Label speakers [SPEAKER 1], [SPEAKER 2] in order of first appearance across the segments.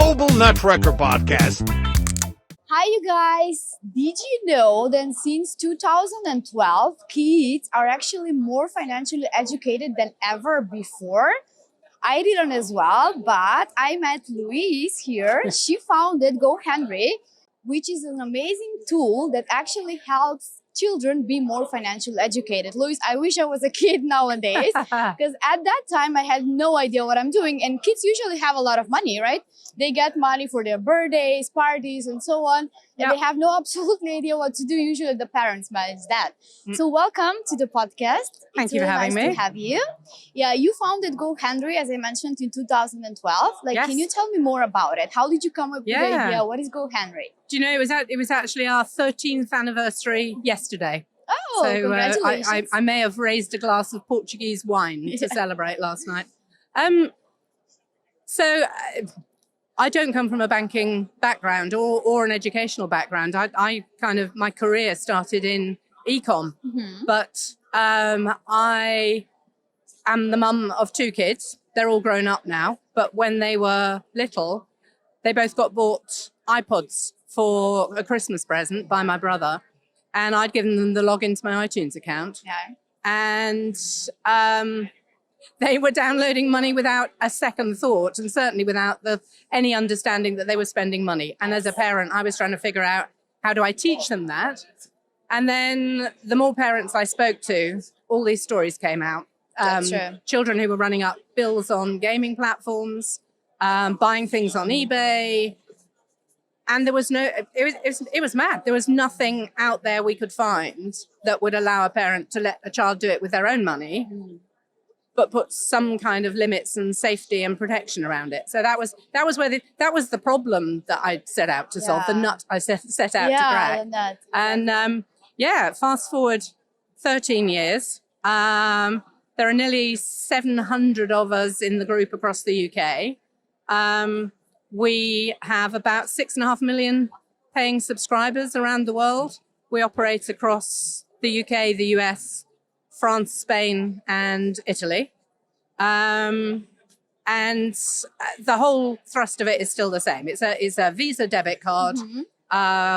[SPEAKER 1] Global Networker Podcast.
[SPEAKER 2] Hi, you guys. Did you know that since 2012, kids are actually more financially educated than ever before? I didn't as well, but I met Louise here. She founded Go Henry, which is an amazing tool that actually helps children be more financially educated. Louise, I wish I was a kid nowadays because at that time I had no idea what I'm doing. And kids usually have a lot of money, right? They get money for their birthdays, parties, and so on. And they have no absolutely idea what to do. Usually the parents manage that. So welcome to the podcast.
[SPEAKER 3] Thank you for having me.
[SPEAKER 2] Nice to have you. Yeah, you founded Go Henry, as I mentioned, in 2012. Can you tell me more about it? How did you come up with the idea? What is Go Henry?
[SPEAKER 3] Do you know, it was actually our 13th anniversary yesterday.
[SPEAKER 2] Oh,
[SPEAKER 3] so,
[SPEAKER 2] congratulations.
[SPEAKER 3] I may have raised a glass of Portuguese wine to celebrate last night. I don't come from a banking background or an educational background. My career started in e-com, but I am the mum of two kids. They're all grown up now, but when they were little, they both got bought iPods for a Christmas present by my brother, and I'd given them the login to my iTunes account.
[SPEAKER 2] Yeah.
[SPEAKER 3] And they were downloading money without a second thought, and certainly without any understanding that they were spending money. And as a parent, I was trying to figure out, how do I teach them that? And then the more parents I spoke to, all these stories came out. Children who were running up bills on gaming platforms, buying things on eBay. And there was it was mad. There was nothing out there we could find that would allow a parent to let a child do it with their own money, but put some kind of limits and safety and protection around it. So that was the problem that I set out to solve, the nut I set out to crack.
[SPEAKER 2] Nut.
[SPEAKER 3] And fast forward 13 years. There are nearly 700 of us in the group across the UK. We have about 6.5 million paying subscribers around the world. We operate across the UK, the US, France, Spain, and Italy. And the whole thrust of it is still the same. It's a Visa debit card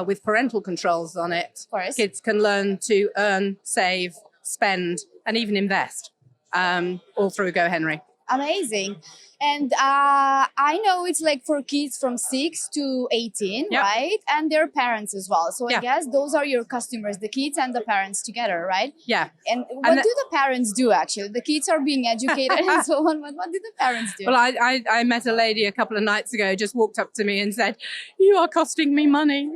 [SPEAKER 3] with parental controls on it.
[SPEAKER 2] Of course.
[SPEAKER 3] Kids can learn to earn, save, spend, and even invest, all through Go Henry.
[SPEAKER 2] Amazing. And I know it's like for kids from 6 to 18, right? And their parents as well. So I guess those are your customers, the kids and the parents together, right?
[SPEAKER 3] Yeah.
[SPEAKER 2] And what do the parents do, actually? The kids are being educated and so on. But what do the parents do?
[SPEAKER 3] Well, I met a lady a couple of nights ago, just walked up to me and said, "You are costing me money."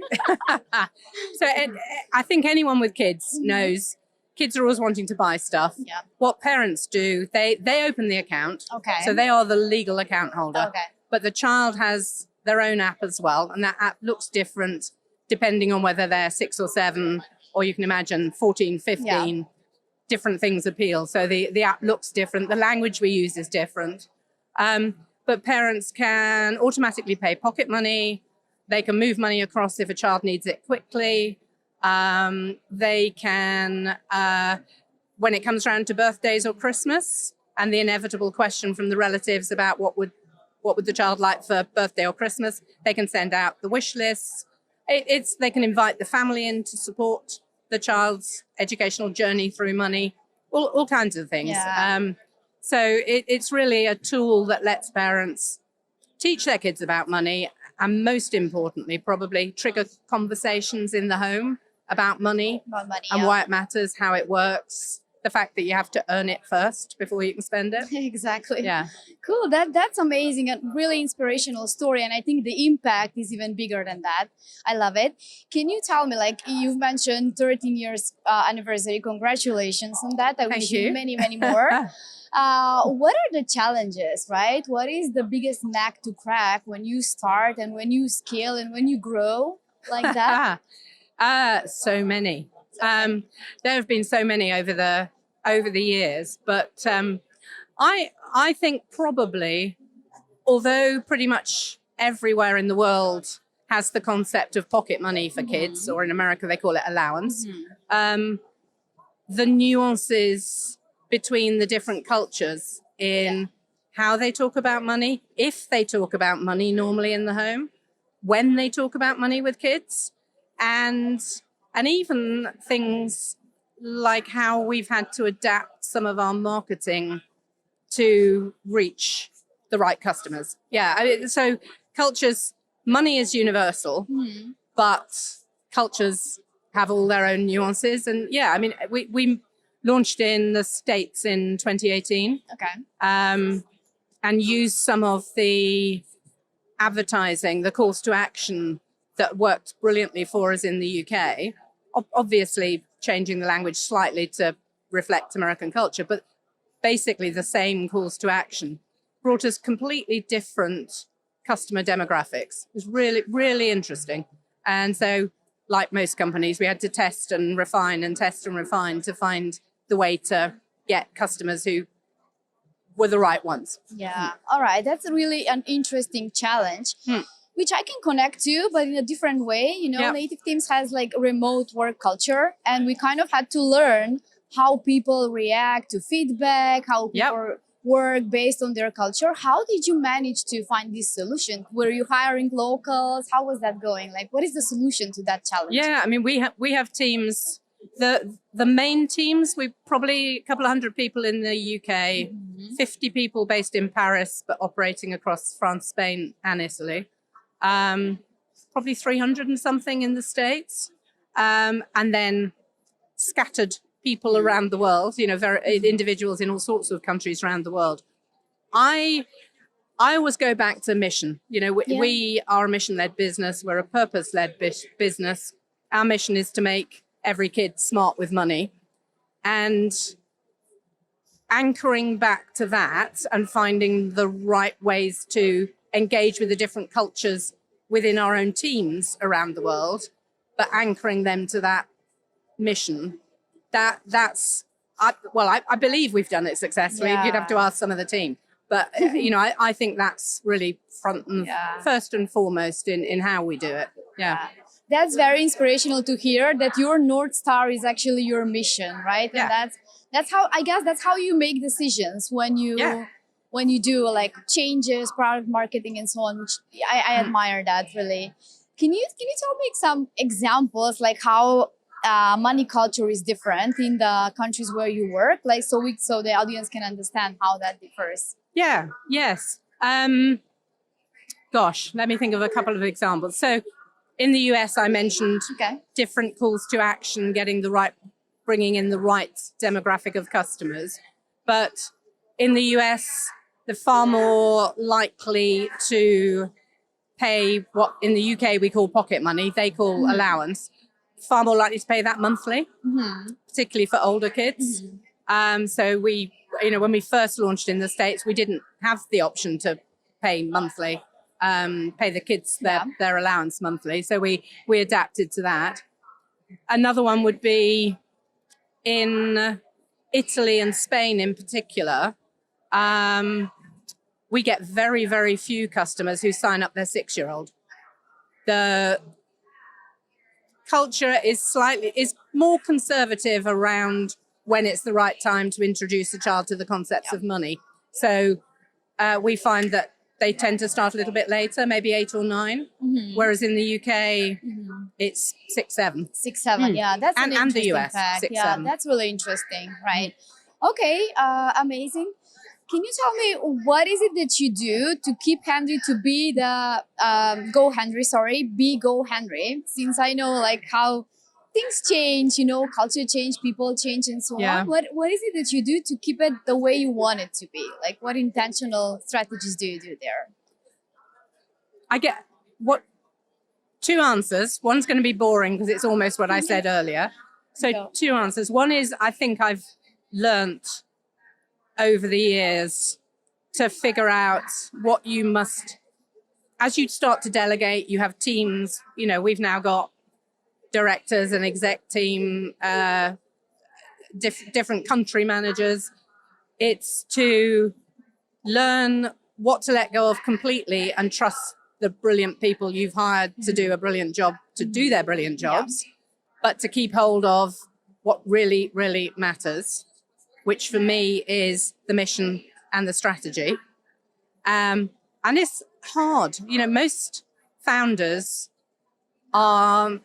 [SPEAKER 3] I think anyone with kids knows kids are always wanting to buy stuff.
[SPEAKER 2] Yeah.
[SPEAKER 3] What parents do, they open the account.
[SPEAKER 2] Okay.
[SPEAKER 3] So they are the legal account holder.
[SPEAKER 2] Okay.
[SPEAKER 3] But the child has their own app as well. And that app looks different depending on whether they're 6 or 7, or you can imagine 14, 15, different things appeal. So the app looks different. The language we use is different. But parents can automatically pay pocket money. They can move money across if a child needs it quickly. They can, when it comes around to birthdays or Christmas, and the inevitable question from the relatives about what would the child like for birthday or Christmas, they can send out the wish lists. They can invite the family in to support the child's educational journey through money, all kinds of things.
[SPEAKER 2] Yeah.
[SPEAKER 3] So it's really a tool that lets parents teach their kids about money, and most importantly, probably trigger conversations in the home about money and why it matters, how it works, the fact that you have to earn it first before you can spend it.
[SPEAKER 2] Exactly.
[SPEAKER 3] Yeah.
[SPEAKER 2] Cool. That's amazing. A really inspirational story. And I think the impact is even bigger than that. I love it. Can you tell me, like you've mentioned 13 years anniversary. Congratulations on that. I wish you many, many more. What are the challenges, right? What is the biggest nut to crack when you start and when you scale and when you grow like that?
[SPEAKER 3] So many. There have been so many over the years, but I think probably, although pretty much everywhere in the world has the concept of pocket money for kids, or in America they call it allowance, the nuances between the different cultures in how they talk about money, if they talk about money normally in the home, when they talk about money with kids, and even things like how we've had to adapt some of our marketing to reach the right customers. Yeah, so cultures, money is universal, but cultures have all their own nuances. And yeah, I mean, we launched in the States in 2018.
[SPEAKER 2] Okay.
[SPEAKER 3] And used some of the advertising, the calls to action that worked brilliantly for us in the UK, obviously changing the language slightly to reflect American culture, but basically the same calls to action brought us completely different customer demographics. It was really, really interesting. And so, like most companies, we had to test and refine to find the way to get customers who were the right ones.
[SPEAKER 2] Yeah. All right. That's really an interesting challenge, which I can connect to, but in a different way. You know,
[SPEAKER 3] Yep.
[SPEAKER 2] Native Teams has like remote work culture, and we kind of had to learn how people react to feedback, how people work based on their culture. How did you manage to find this solution? Were you hiring locals? How was that going? Like, what is the solution to that challenge?
[SPEAKER 3] Yeah, I mean, we have teams. The main teams, we probably a couple of hundred people in the UK, 50 people based in Paris, but operating across France, Spain, and Italy. Probably 300 and something in the States, and then scattered people around the world. You know, individuals in all sorts of countries around the world. I always go back to mission. You know, we are a mission-led business. We're a purpose-led business. Our mission is to make every kid smart with money, and anchoring back to that and finding the right ways to engage with the different cultures within our own teams around the world, but anchoring them to that mission. I believe we've done it successfully.
[SPEAKER 2] Yeah.
[SPEAKER 3] You'd have to ask some of the team, but you know, I think that's really first and foremost in how we do it. Yeah.
[SPEAKER 2] That's very inspirational to hear that your North Star is actually your mission, right?
[SPEAKER 3] Yeah.
[SPEAKER 2] And that's how, I guess that's how you make decisions when you do like changes, product marketing and so on, which I admire that really. Can you tell me some examples like how money culture is different in the countries where you work, like so the audience can understand how that differs?
[SPEAKER 3] Yeah, yes. Gosh, let me think of a couple of examples. So in the US, I mentioned different calls to action, bringing in the right demographic of customers. But in the US, they're far more likely to pay what in the UK we call pocket money, they call allowance, far more likely to pay that monthly, particularly for older kids. So when we first launched in the States, we didn't have the option to pay monthly. Pay the kids their allowance monthly. So we adapted to that. Another one would be in Italy and Spain in particular. We get very, very few customers who sign up their 6-year-old. The culture is more conservative around when it's the right time to introduce a child to the concepts of money. So we find that they tend to start a little bit later, maybe 8 or 9, whereas in the UK, it's 6, 7.
[SPEAKER 2] 6, 7, yeah, that's an interesting
[SPEAKER 3] the US,
[SPEAKER 2] fact.
[SPEAKER 3] 6,
[SPEAKER 2] yeah,
[SPEAKER 3] 7.
[SPEAKER 2] That's really interesting, right? Okay, amazing. Can you tell me what is it that you do to keep Henry to be the go Henry? Since I know like how things change, you know, culture change, people change, and so on. What is it that you do to keep it the way you want it to be? Like, what intentional strategies do you do there?
[SPEAKER 3] I get 2 answers. One's going to be boring because it's almost what I said earlier. So 2 answers. One is I think I've learnt over the years to figure out what you must, as you start to delegate, you have teams, you know, we've now got directors and exec team, different country managers. It's to learn what to let go of completely and trust the brilliant people you've hired to do a brilliant job, to do their brilliant jobs, but to keep hold of what really, really matters, which for me is the mission and the strategy. And it's hard. You know, most founders are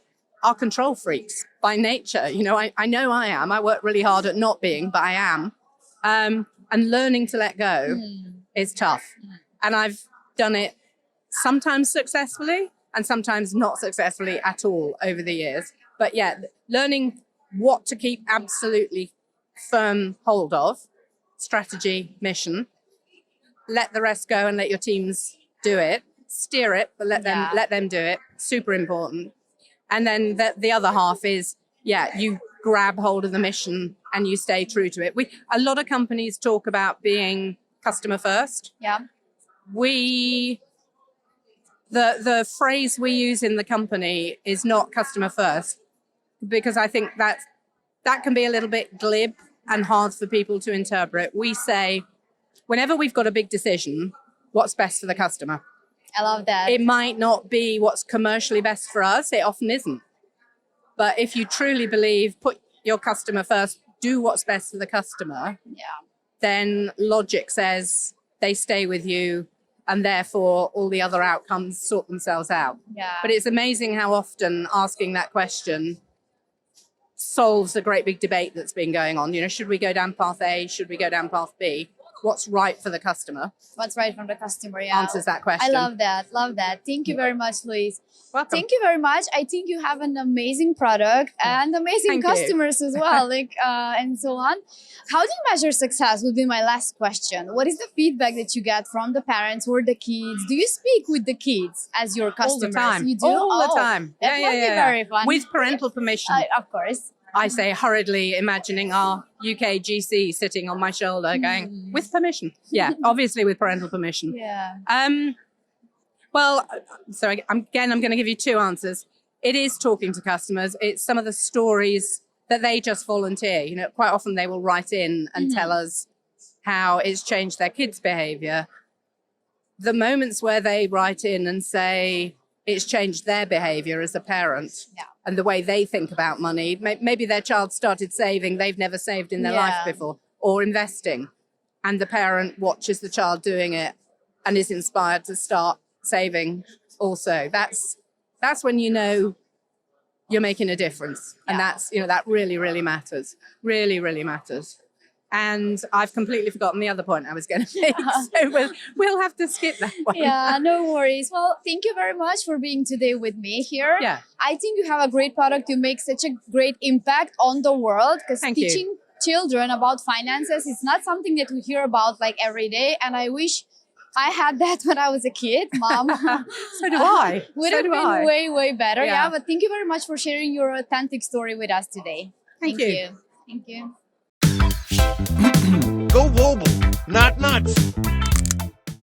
[SPEAKER 3] control freaks by nature. You know I am. I work really hard at not being, but I am. And learning to let go is tough. And I've done it sometimes successfully and sometimes not successfully at all over the years. But yeah, learning what to keep absolutely firm hold of, strategy, mission, let the rest go and let your teams do it, steer it, but let them do it. Super important. And then the other half is, you grab hold of the mission and you stay true to it. A lot of companies talk about being customer first.
[SPEAKER 2] Yeah.
[SPEAKER 3] The phrase we use in the company is not customer first, because I think that can be a little bit glib and hard for people to interpret. We say, whenever we've got a big decision, what's best for the customer?
[SPEAKER 2] I love that.
[SPEAKER 3] It might not be what's commercially best for us. It often isn't. But if you truly believe, put your customer first, do what's best for the customer, then logic says they stay with you, and therefore all the other outcomes sort themselves out.
[SPEAKER 2] Yeah.
[SPEAKER 3] But it's amazing how often asking that question solves a great big debate that's been going on. You know, should we go down path A? Should we go down path B? What's right for the customer?
[SPEAKER 2] What's right from the customer? Yeah.
[SPEAKER 3] Answers that question.
[SPEAKER 2] I love that. Love that. Thank you very much, Louise.
[SPEAKER 3] Welcome.
[SPEAKER 2] Thank you very much. I think you have an amazing product and amazing
[SPEAKER 3] Thank you.
[SPEAKER 2] customers as well, and so on. How do you measure success would be my last question. What is the feedback that you get from the parents or the kids? Do you speak with the kids as your customers?
[SPEAKER 3] All the time.
[SPEAKER 2] You do?
[SPEAKER 3] All the time.
[SPEAKER 2] That must be very fun.
[SPEAKER 3] With parental permission.
[SPEAKER 2] Of course.
[SPEAKER 3] I say hurriedly, imagining our UK GC sitting on my shoulder going, with permission. Yeah, obviously with parental permission.
[SPEAKER 2] Yeah.
[SPEAKER 3] Well, so I'm going to give you two answers. It is talking to customers. It's some of the stories that they just volunteer. You know, quite often they will write in and tell us how it's changed their kids' behavior. The moments where they write in and say it's changed their behavior as a parent.
[SPEAKER 2] Yeah.
[SPEAKER 3] And the way they think about money. Maybe their child started saving, they've never saved in their life before, or investing. And the parent watches the child doing it and is inspired to start saving also. That's when you know you're making a difference. And that really, really matters. Really, really matters. And I've completely forgotten the other point I was going to make. So we'll have to skip that one.
[SPEAKER 2] Yeah, no worries. Well, thank you very much for being today with me here.
[SPEAKER 3] Yeah.
[SPEAKER 2] I think you have a great product. You make such a great impact on the world, because teaching children about finances is not something that we hear about like every day. And I wish I had that when I was a kid, Mom.
[SPEAKER 3] So do I.
[SPEAKER 2] Would have been way, way better.
[SPEAKER 3] Yeah.
[SPEAKER 2] But thank you very much for sharing your authentic story with us today.
[SPEAKER 3] Thank you.
[SPEAKER 2] Thank you.
[SPEAKER 1] Go global, not nuts.